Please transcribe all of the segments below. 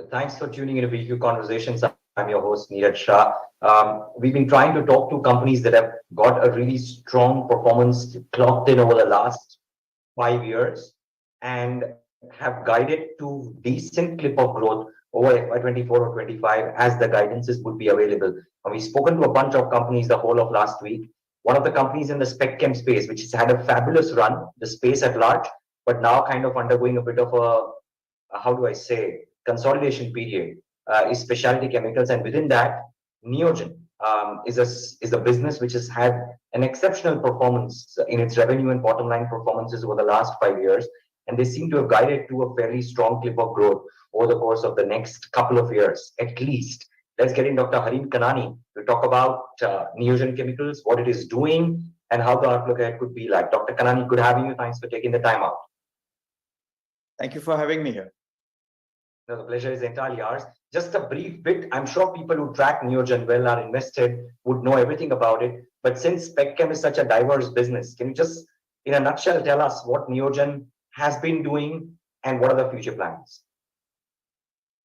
Thanks for tuning into BQ Conversations. I'm your host, Neeraj Shah. We've been trying to talk to companies that have got a really strong performance clocked in over the last 5 years and have guided to decent clip of growth over FY24 or 25 as the guidances would be available. And we've spoken to a bunch of companies the whole of last week. One of the companies in the spec chem space, which has had a fabulous run, the space at large, but now kind of undergoing a bit of how do I say, consolidation period is specialty chemicals. And within that, Neogen is a business which has had an exceptional performance in its revenue and bottom line performances over the last 5 years. And they seem to have guided to a fairly strong clip of growth over the course of the next couple of years, at least. Let's get in Dr. Harin Kanani to talk about Neogen Chemicals, what it is doing, and how the outlook ahead could be like. Dr. Kanani, good having you. Thanks for taking the time out. Thank you for having me here. No, the pleasure is entirely ours. Just a brief bit. I'm sure people who track Neogen well are invested, would know everything about it. But since spec chem is such a diverse business, can you just, in a nutshell, tell us what Neogen has been doing and what are the future plans?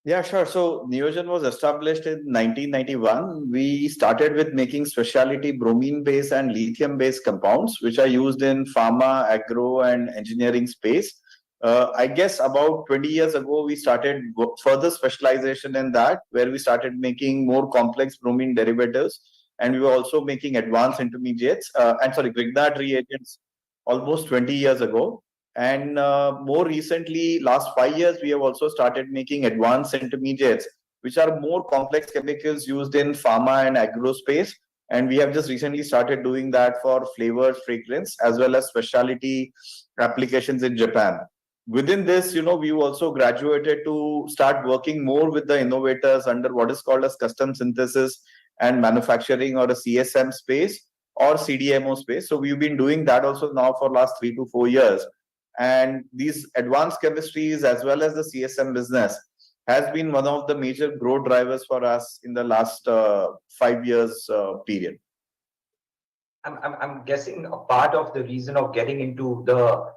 Yeah, sure. So Neogen was established in 1991. We started with making specialty bromine-based and lithium-based compounds, which are used in pharma, agro, and engineering space. I guess about 20 years ago, we started further specialization in that, where we started making more complex bromine derivatives. And we were also making advanced intermediates, Grignard reagents almost 20 years ago. And more recently, last 5 years, we have also started making advanced intermediates, which are more complex chemicals used in pharma and agro space. And we have just recently started doing that for flavors, fragrance, as well as specialty applications in Japan. Within this, we also graduated to start working more with the innovators under what is called as custom synthesis and manufacturing, or a CSM space or CDMO space. So we've been doing that also now for last 3 to 4 years. And these advanced chemistries as well as the CSM business has been one of the major growth drivers for us in the last 5 years period. I'm guessing a part of the reason of getting into the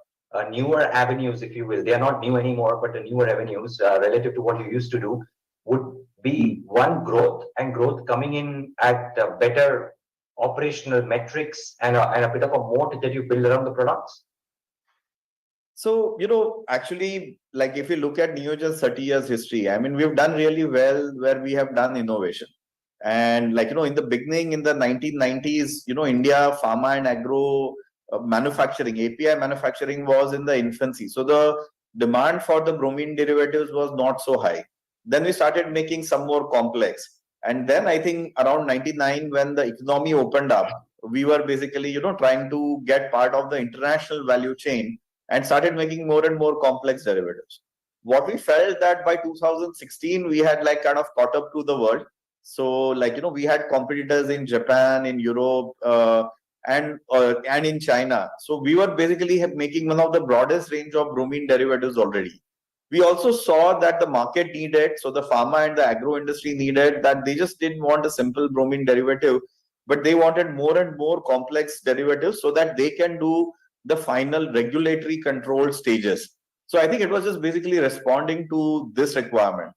newer avenues, if you will, they are not new anymore, but the newer avenues relative to what you used to do would be one, growth, and growth coming in at better operational metrics and a bit of a moat that you build around the products. So, actually, like if you look at Neogen's 30 years history, I mean, we've done really well where we have done innovation. And in the beginning, in the 1990s, India, pharma and agro manufacturing, API manufacturing was in the infancy. So the demand for the bromine derivatives was not so high. Then we started making some more complex. And then I think around 99, when the economy opened up, we were basically, trying to get part of the international value chain and started making more and more complex derivatives. What we felt that by 2016, we had kind of caught up to the world. So we had competitors in Japan, in Europe, and in China. So we were basically making one of the broadest range of bromine derivatives already. We also saw that the market needed, so the pharma and the agro industry needed that. They just didn't want a simple bromine derivative, but they wanted more and more complex derivatives so that they can do the final regulatory control stages. So I think it was just basically responding to this requirement.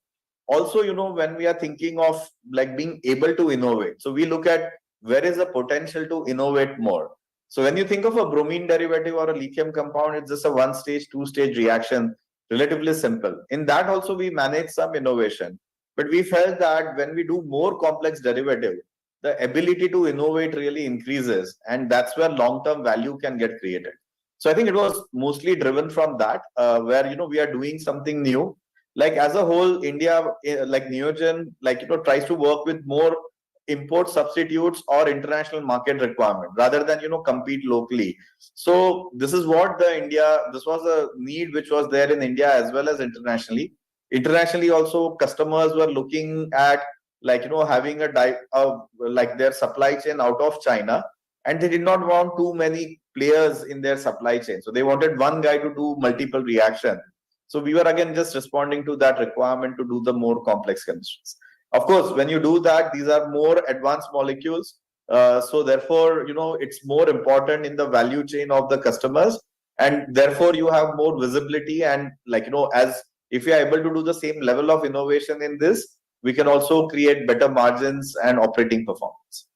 Also, when we are thinking of being able to innovate, so we look at where is the potential to innovate more. So when you think of a bromine derivative or a lithium compound, it's just a one-stage, two-stage reaction, relatively simple. In that also, we manage some innovation. But we felt that when we do more complex derivative, the ability to innovate really increases, and that's where long-term value can get created. So I think it was mostly driven from that, where we are doing something new. Like as a whole, India, like Neogen, tries to work with more import substitutes or international market requirement rather than compete locally. So this is what this was a need which was there in India as well as internationally. Internationally also, customers were looking at having their supply chain out of China, and they did not want too many players in their supply chain. So they wanted one guy to do multiple reaction. So we were again just responding to that requirement to do the more complex chemistries. Of course, when you do that, these are more advanced molecules. So therefore, it's more important in the value chain of the customers, and therefore you have more visibility. And as if we are able to do the same level of innovation in this, we can also create better margins and operating performance.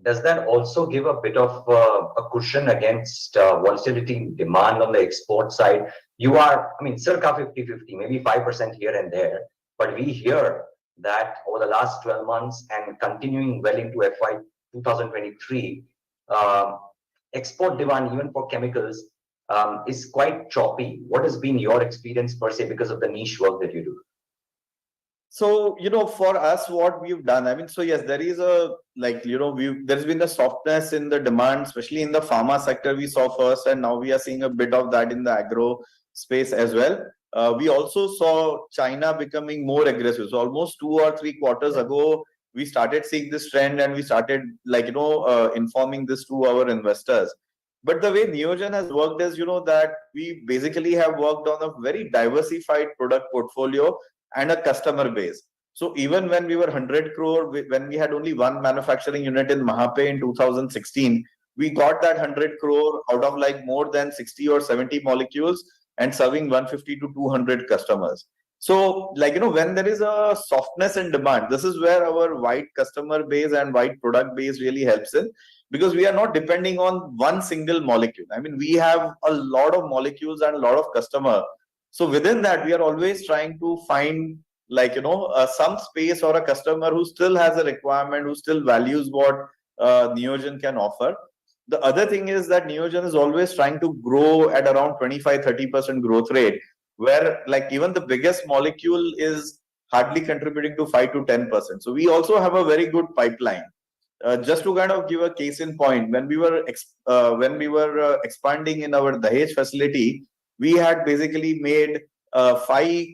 Does that also give a bit of a cushion against volatility in demand on the export side? You are, I mean, circa 50-50, maybe 5% here and there, but we hear that over the last 12 months and continuing well into FY 2023, export demand, even for chemicals, is quite choppy. What has been your experience per se because of the niche work that you do? So, for us, what we've done, I mean, so yes, there is there's been a softness in the demand, especially in the pharma sector we saw first, and now we are seeing a bit of that in the agro space as well. We also saw China becoming more aggressive. So almost 2 or 3 quarters ago, we started seeing this trend and we started informing this to our investors. But the way Neogen has worked is, that we basically have worked on a very diversified product portfolio and a customer base. So even when we were 100 crore, when we had only one manufacturing unit in Mahape in 2016, we got that 100 crore out of like more than 60 or 70 molecules and serving 150 to 200 customers. So when there is a softness in demand, this is where our wide customer base and wide product base really helps in, because we are not depending on one single molecule. I mean, we have a lot of molecules and a lot of customer. So within that, we are always trying to find some space or a customer who still has a requirement, who still values what Neogen can offer. The other thing is that Neogen is always trying to grow at around 25-30% growth rate, where like even the biggest molecule is hardly contributing to 5 to 10%. So we also have a very good pipeline. Just to kind of give a case in point, when we were expanding in our Dahej facility, we had basically made 5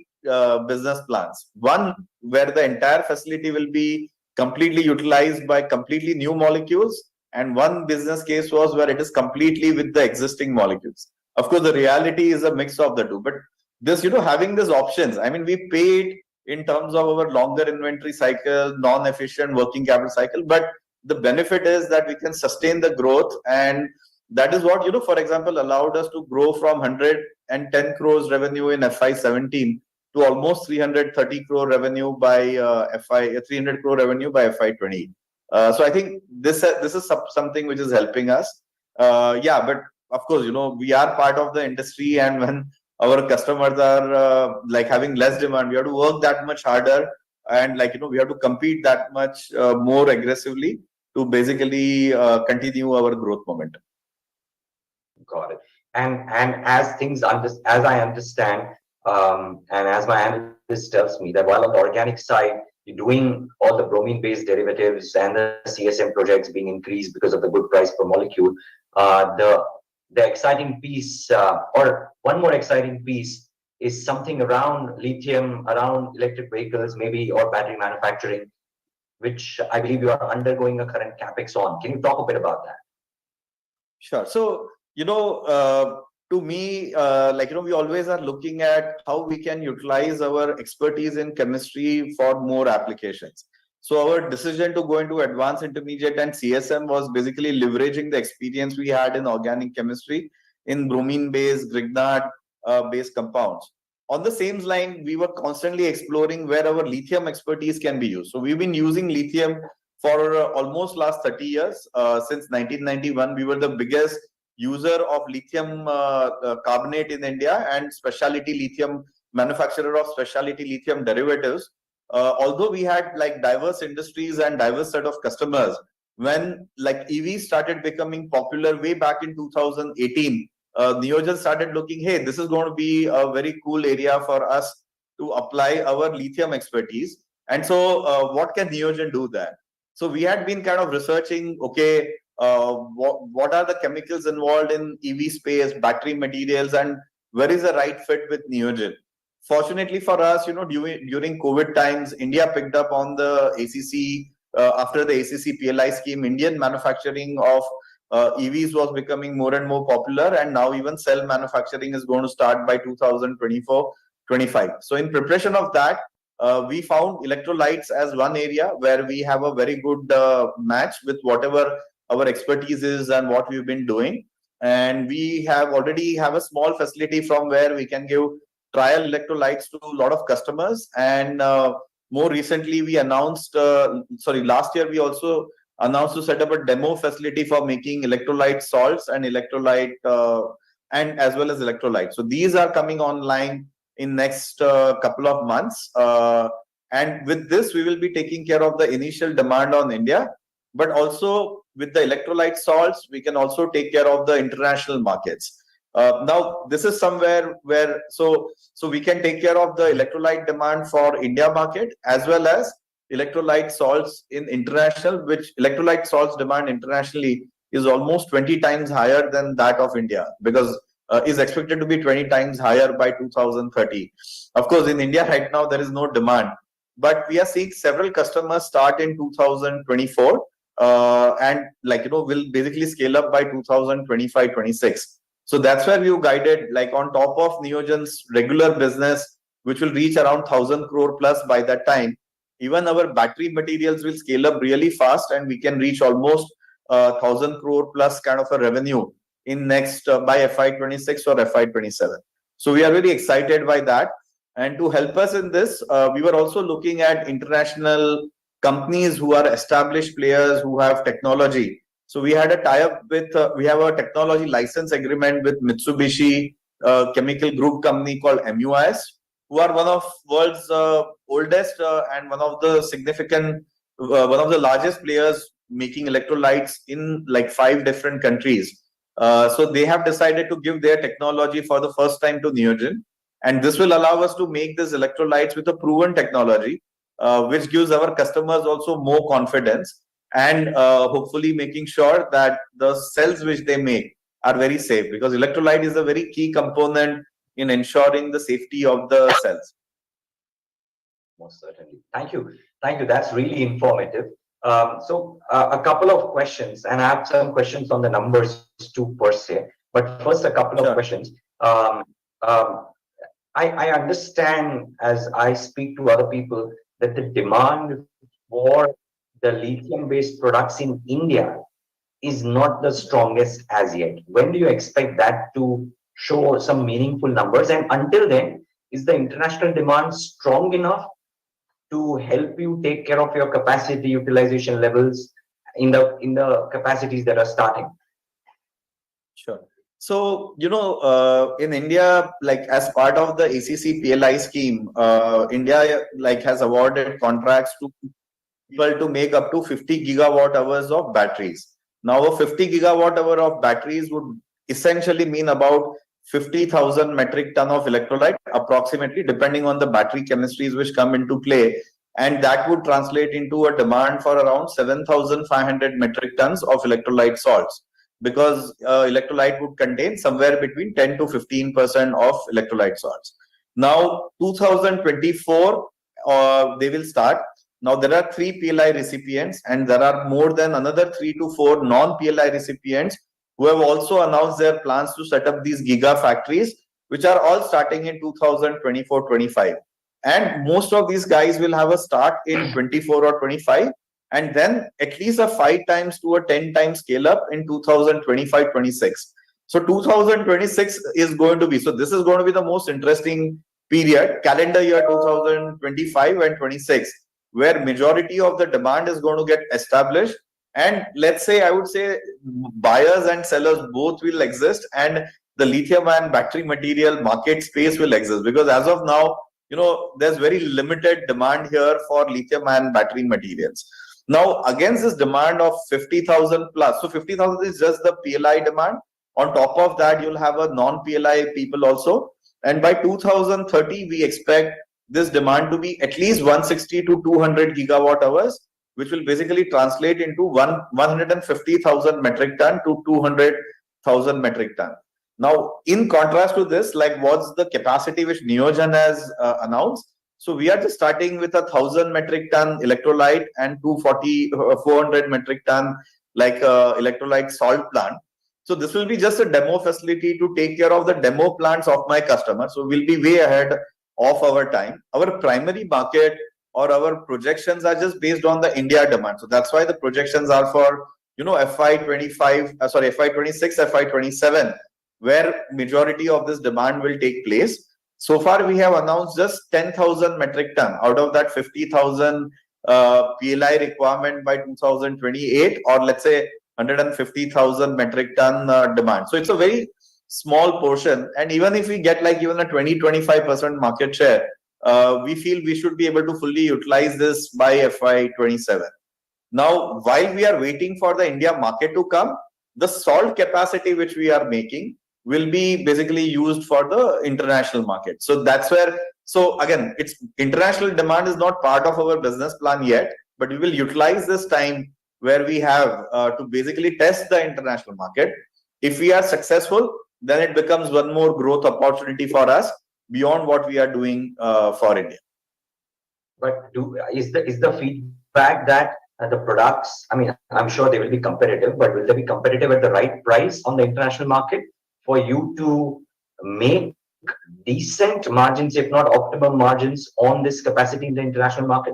business plans. One where the entire facility will be completely utilized by completely new molecules, and one business case was where it is completely with the existing molecules. Of course, the reality is a mix of the two. But this, having these options, I mean, we paid in terms of our longer inventory cycle, non-efficient working capital cycle, but the benefit is that we can sustain the growth, and that is what, for example, allowed us to grow from 110 crores revenue in FY17 to almost 330 crore revenue by 300 crore revenue by FY20. So I think this is something which is helping us. But of course, we are part of the industry, and when our customers are having less demand, we have to work that much harder, and we have to compete that much more aggressively to basically continue our growth momentum. Got it. And as I understand, and as my analyst tells me, that while on the organic side, you're doing all the bromine-based derivatives and the CSM projects being increased because of the good price per molecule, the exciting piece, or one more exciting piece, is something around lithium, around electric vehicles, maybe, or battery manufacturing, which I believe you are undergoing a current capex on. Can you talk a bit about that? Sure. So, to me, we always are looking at how we can utilize our expertise in chemistry for more applications. So our decision to go into advanced intermediate and CSM was basically leveraging the experience we had in organic chemistry in bromine-based, Grignard-based compounds. On the same line, we were constantly exploring where our lithium expertise can be used. So we've been using lithium for almost last 30 years. Since 1991, we were the biggest user of lithium carbonate in India and specialty lithium manufacturer of specialty lithium derivatives. Although we had diverse industries and diverse set of customers, when EV started becoming popular way back in 2018, Neogen started looking, hey, this is going to be a very cool area for us to apply our lithium expertise. And so what can Neogen do there? So we had been kind of researching, okay, what are the chemicals involved in EV space, battery materials, and where is the right fit with Neogen? Fortunately for us, during COVID times, India picked up on the ACC. After the ACC PLI scheme, Indian manufacturing of EVs was becoming more and more popular, and now even cell manufacturing is going to start by 2024-25. So in preparation of that, we found electrolytes as one area where we have a very good match with whatever our expertise is and what we've been doing. And we already have a small facility from where we can give trial electrolytes to a lot of customers. And more recently, we announced, last year, we also announced to set up a demo facility for making electrolyte salts and electrolyte, and as well as electrolytes. So these are coming online in next couple of months. And with this, we will be taking care of the initial demand on India, but also with the electrolyte salts, we can also take care of the international markets. Now, this is somewhere where, so we can take care of the electrolyte demand for India market as well as electrolyte salts in international, which electrolyte salts demand internationally is almost 20 times higher than that of India, because is expected to be 20 times higher by 2030. Of course, in India right now, there is no demand, but we are seeing several customers start in 2024 and will basically scale up by 2025-26. So that's where we guided, like on top of Neogen's regular business, which will reach around 1,000 crore plus by that time. Even our battery materials will scale up really fast, and we can reach almost 1,000 crore plus kind of a revenue in next by FY26 or FY27. So we are really excited by that. And to help us in this, we were also looking at international companies who are established players who have technology. So we had a tie-up with, we have a technology license agreement with Mitsubishi chemical group company called MUIS, who are one of world's oldest and one of the significant, one of the largest players making electrolytes in like 5 different countries. So they have decided to give their technology for the first time to Neogen. And this will allow us to make these electrolytes with a proven technology, which gives our customers also more confidence, and hopefully making sure that the cells which they make are very safe, because electrolyte is a very key component in ensuring the safety of the cells. Most certainly. Thank you. Thank you. That's really informative. So a couple of questions, and I have some questions on the numbers too per se. But first, a couple of questions. I understand, as I speak to other people, that the demand for the lithium-based products in India is not the strongest as yet. When do you expect that to show some meaningful numbers? And until then, is the international demand strong enough to help you take care of your capacity utilization levels in the capacities that are starting? Sure. So, in India, like as part of the ACC PLI scheme, India has awarded contracts to people to make up to 50 gigawatt hours of batteries. Now, a 50 gigawatt hour of batteries would essentially mean about 50,000 metric ton of electrolyte, approximately, depending on the battery chemistries which come into play. And that would translate into a demand for around 7,500 metric tons of electrolyte salts, because electrolyte would contain somewhere between 10 to 15% of electrolyte salts. Now, 2024, they will start. Now, there are 3 PLI recipients, and there are more than another 3 to 4 non-PLI recipients who have also announced their plans to set up these giga factories, which are all starting in 2024-25. And most of these guys will have a start in 24 or 25, and then at least a 5 times to a 10 times scale up in 2025-26. So 2026 is going to be, so this is going to be the most interesting period, calendar year 2025 and 26, where majority of the demand is going to get established. And let's say, I would say buyers and sellers both will exist, and the lithium and battery material market space will exist, because as of now, there's very limited demand here for lithium and battery materials. Now, against this demand of 50,000 plus, so 50,000 is just the PLI demand. On top of that, you'll have a non-PLI people also. And by 2030, we expect this demand to be at least 160 to 200 gigawatt hours, which will basically translate into 150,000 metric ton to 200,000 metric ton. Now, in contrast to this, like what's the capacity which Neogen has announced? So we are just starting with 1,000 metric ton electrolyte and 400 metric ton electrolyte salt plant. So this will be just a demo facility to take care of the demo plants of my customers. So we'll be way ahead of our time. Our primary market or our projections are just based on the India demand. So that's why the projections are for, FY26, FY27, where majority of this demand will take place. So far, we have announced just 10,000 metric ton out of that 50,000 PLI requirement by 2028, or let's say 150,000 metric ton demand. So it's a very small portion. And even if we get like even a 20-25% market share, we feel we should be able to fully utilize this by FY27. Now, while we are waiting for the India market to come, the salt capacity which we are making will be basically used for the international market. So that's where, so again, it's international demand is not part of our business plan yet, but we will utilize this time where we have to basically test the international market. If we are successful, then it becomes one more growth opportunity for us beyond what we are doing for India. But is the feedback that the products, I mean, I'm sure they will be competitive, but will they be competitive at the right price on the international market for you to make decent margins, if not optimum margins, on this capacity in the international market?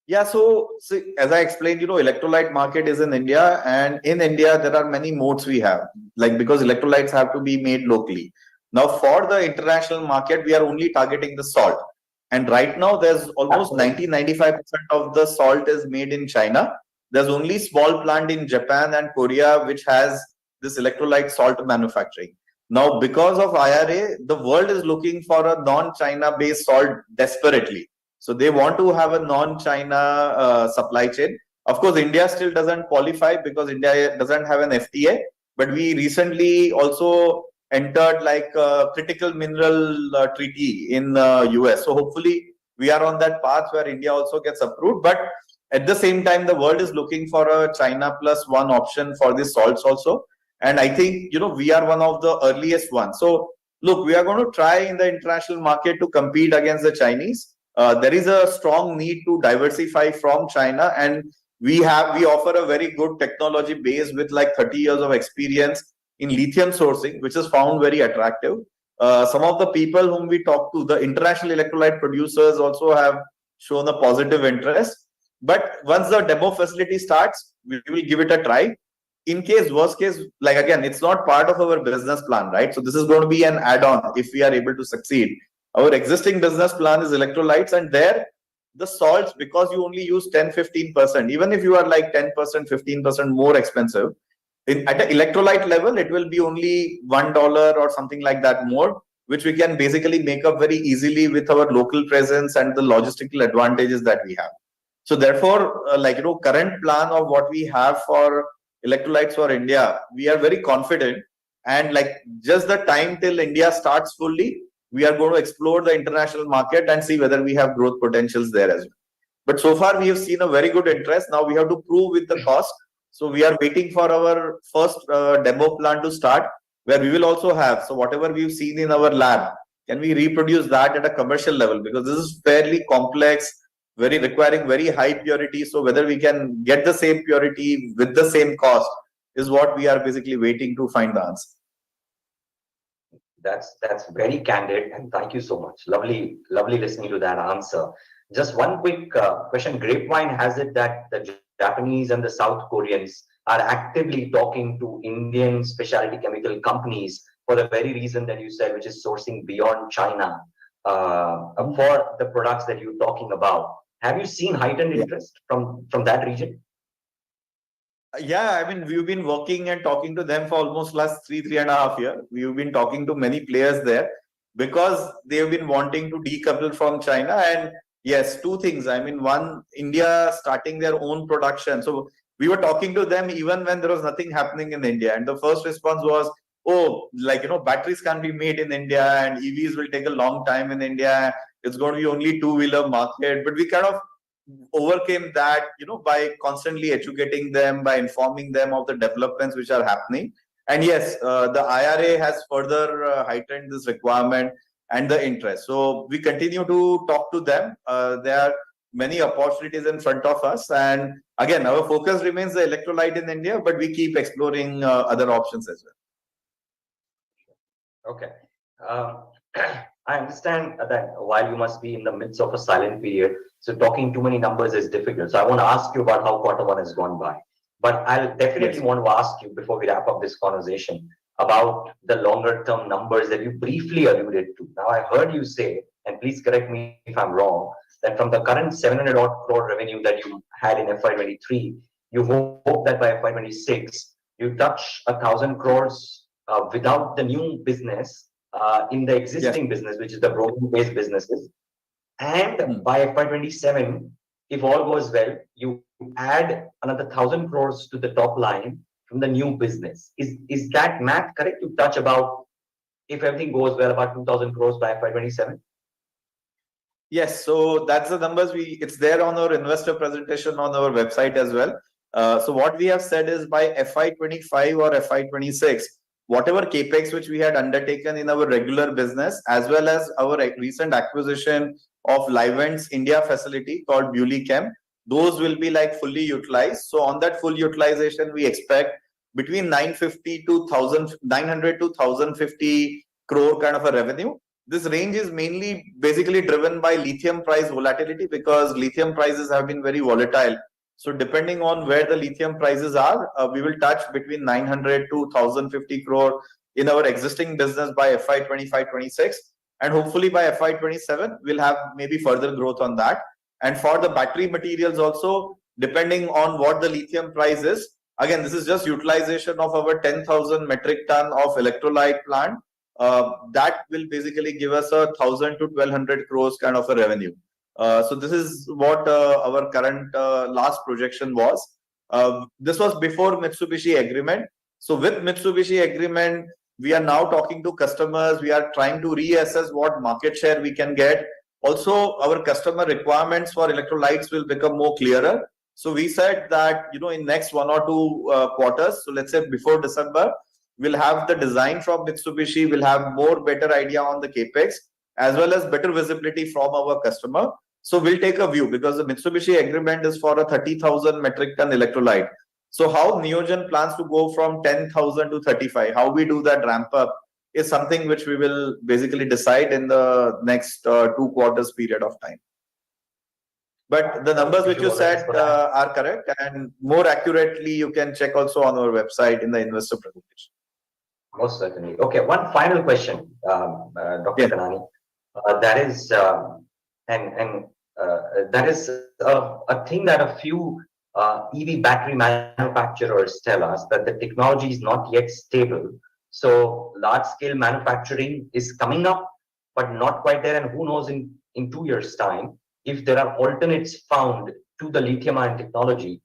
Yeah, so as I explained, electrolyte market is in India, and in India there are many modes we have, like because electrolytes have to be made locally. Now, for the international market, we are only targeting the salt. And right now, there's almost 90-95% of the salt is made in China. There's only small plant in Japan and Korea which has this electrolyte salt manufacturing. Now, because of IRA, the world is looking for a non-China based salt desperately. So they want to have a non-China supply chain. Of course, India still doesn't qualify because India doesn't have an FTA. But we recently also entered like a critical mineral treaty in US. So hopefully we are on that path where India also gets approved. But at the same time, the world is looking for a China plus one option for the salts also. And I think, we are one of the earliest ones. So look, we are going to try in the international market to compete against the Chinese. There is a strong need to diversify from China, and we offer a very good technology base with like 30 years of experience in lithium sourcing, which is found very attractive. Some of the people whom we talk to, the international electrolyte producers also have shown a positive interest. But once the demo facility starts, we will give it a try. In case, worst case, like again, it's not part of our business plan, right? So this is going to be an add-on if we are able to succeed. Our existing business plan is electrolytes, and there the salts, because you only use 10-15%, even if you are like 10%, 15% more expensive, at an electrolyte level, it will be only $1 or something like that more, which we can basically make up very easily with our local presence and the logistical advantages that we have. So therefore, current plan of what we have for electrolytes for India, we are very confident. And like just the time till India starts fully, we are going to explore the international market and see whether we have growth potentials there as well. But so far, we have seen a very good interest. Now we have to prove with the cost. So we are waiting for our first demo plant to start, where we will also have, so whatever we've seen in our lab, can we reproduce that at a commercial level? Because this is fairly complex, requiring very high purity. So whether we can get the same purity with the same cost is what we are basically waiting to find the answer. That's very candid, and thank you so much. Lovely listening to that answer. Just one quick question. Grapevine has it that the Japanese and the South Koreans are actively talking to Indian specialty chemical companies for the very reason that you said, which is sourcing beyond China for the products that you're talking about. Have you seen heightened interest from that region? Yeah, I mean, we've been working and talking to them for almost last 3.5 years. We've been talking to many players there because they've been wanting to decouple from China. And yes, two things. I mean, one, India starting their own production. So we were talking to them even when there was nothing happening in India. And the first response was, oh, batteries can't be made in India and EVs will take a long time in India. It's going to be only two-wheeler market. But we kind of overcame that, by constantly educating them, by informing them of the developments which are happening. And yes, the IRA has further heightened this requirement and the interest. So we continue to talk to them. There are many opportunities in front of us. And again, our focus remains the electrolyte in India, but we keep exploring other options as well. Okay. I understand that while you must be in the midst of a silent period, so talking too many numbers is difficult. So I want to ask you about how Q1 has gone by. But I'll definitely want to ask you before we wrap up this conversation. about the longer term numbers that you briefly alluded to. Now, I heard you say, and please correct me if I'm wrong, that from the current 700 odd crore revenue that you had in FY23, you hope that by FY26, you touch 1,000 crores without the new business in the Yes. existing business, which is the broken-based businesses. And Hmm. by FY27, if all goes well, you add another 1,000 crores to the top line from the new business. Is that math correct? You touch about, if everything goes well, about 2,000 crores by FY27? Yes, so that's the numbers it's there on our investor presentation on our website as well. So what we have said is by FY25 or FY26, whatever capex which we had undertaken in our regular business, as well as our recent acquisition of Livent's India facility called Bewley Chem, those will be like fully utilized. So on that full utilization, we expect between 950 to 1,000, 900 to 1,050 crore kind of a revenue. This range is mainly basically driven by lithium price volatility because lithium prices have been very volatile. So depending on where the lithium prices are, we will touch between 900 to 1,050 crore in our existing business by FY 25-26. And hopefully by FY 27, we'll have maybe further growth on that. And for the battery materials also, depending on what the lithium price is, again, this is just utilization of our 10,000 metric ton of electrolyte plant. That will basically give us 1,000 to 1,200 crores kind of a revenue. So this is what our current last projection was. This was before Mitsubishi agreement. So with Mitsubishi agreement, we are now talking to customers. We are trying to reassess what market share we can get. Also, our customer requirements for electrolytes will become more clearer. So we said that, in next 1 or 2 quarters, so let's say before December, we'll have the design from Mitsubishi, we'll have more better idea on the capex, as well as better visibility from our customer. So we'll take a view because the Mitsubishi agreement is for a 30,000 metric ton electrolyte. So how Neogen plans to go from 10,000 to 35, how we do that ramp up is something which we will basically decide in the next 2 quarters period of time. But the numbers which you said are correct, and more accurately, you can check also on our website in the investor presentation. Most certainly. Okay, one final question, Dr. Kanani. That is, that is a thing that a few EV battery manufacturers tell us, that the technology is not yet stable. So large-scale manufacturing is coming up, but not quite there. And who knows in 2 years' time, if there are alternates found to the lithium-ion technology,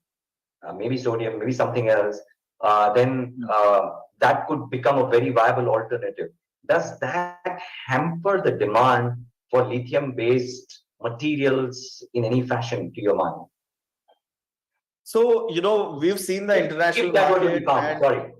maybe sodium, maybe something else, then that could become a very viable alternative. Does that hamper the demand for lithium-based materials in any fashion, to your mind? So, we've seen the international market.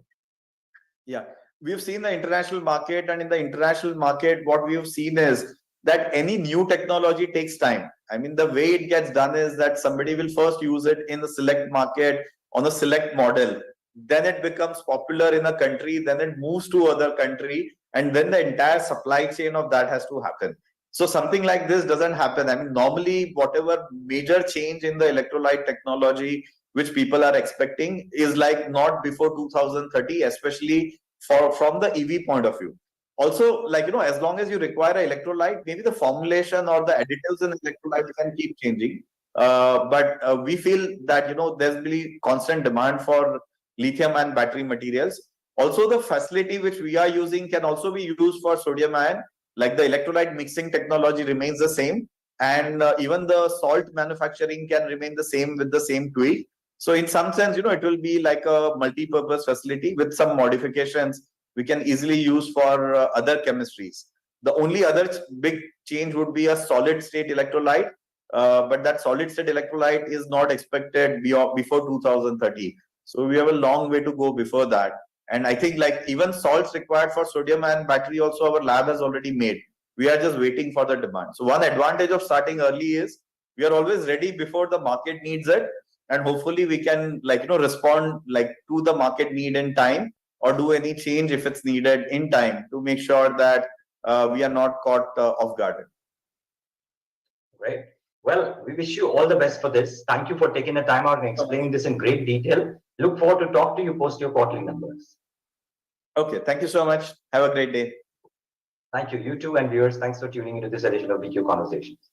We've seen the international market, and in the international market, what we've seen is that any new technology takes time. I mean, the way it gets done is that somebody will first use it in the select market on a select model. Then it becomes popular in a country, then it moves to other country, and then the entire supply chain of that has to happen. So something like this doesn't happen. I mean, normally whatever major change in the electrolyte technology which people are expecting is like not before 2030, especially from the EV point of view. Also, as long as you require an electrolyte, maybe the formulation or the additives in electrolyte can keep changing. But we feel that, there's really constant demand for lithium and battery materials. Also, the facility which we are using can also be used for sodium ion, like the electrolyte mixing technology remains the same. And even the salt manufacturing can remain the same with the same tweak. So in some sense, it will be like a multi-purpose facility with some modifications we can easily use for other chemistries. The only other big change would be a solid state electrolyte, but that solid state electrolyte is not expected before 2030. So we have a long way to go before that. And I think even salts required for sodium ion battery also our lab has already made. We are just waiting for the demand. So one advantage of starting early is we are always ready before the market needs it. And hopefully we can respond to the market need in time, or do any change if it's needed in time to make sure that we are not caught off guard. Great. Well, we wish you all the best for this. Thank you for taking the time out and explaining this in great detail. Look forward to talk to you post your quarterly numbers. Okay, thank you so much. Have a great day. Thank you. You too, and viewers, thanks for tuning into this edition of BQ Conversations.